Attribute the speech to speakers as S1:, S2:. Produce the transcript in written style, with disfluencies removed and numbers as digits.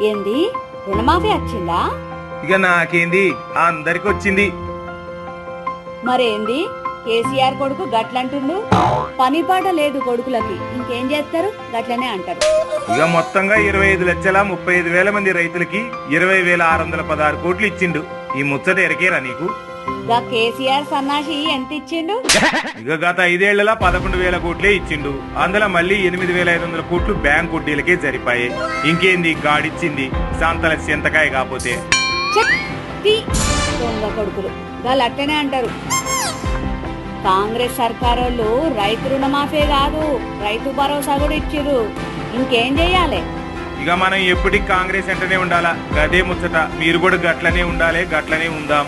S1: ఏంది రుణమాఫీ వచ్చిందా?
S2: ఇక నాకేంది అందరికి వచ్చింది.
S1: మరేంది కేసీఆర్ కొడుకు గట్లంటుండు? పని పాట లేదు కొడుకులకి, ఇంకేం చేస్తారు? గట్లనే అంటారు.
S2: ఇక మొత్తంగా 25,35,000 మంది రైతులకి 20,616 కోట్లు ఇచ్చిండు. ఈ ముచ్చట ఎరకేరా నీకు?
S1: గా కేసీఆర్ సన్నాసి ఎంత ఇచ్చిండు?
S2: ఇక గత 5 ఏళ్లలో 11,000 కోట్లే ఇచ్చిండు. అందులో మళ్ళీ 8,500 కోట్లు బ్యాంక్ వడ్డీలకే జరిపాయి. ఇంకేంది గాడిచ్చింది శాంతల చింతకాయ కాపోతే.
S1: దొంగ కొడుకులు వాళ్ళు అట్టనే అంటారు. కాంగ్రెస్ సర్కారోళ్ళు రైతు రుణమాఫీ కాదు, రైతు భరోసా కూడా ఇచ్చిర్రు. ఇంకేం చెయ్యాలి?
S2: ఇక మనం ఎప్పటికి కాంగ్రెస్ అంటేనే ఉండాలా. గదే ముచ్చట. మీరు కూడా గట్లనే ఉండాలి, గట్లనే ఉందాం.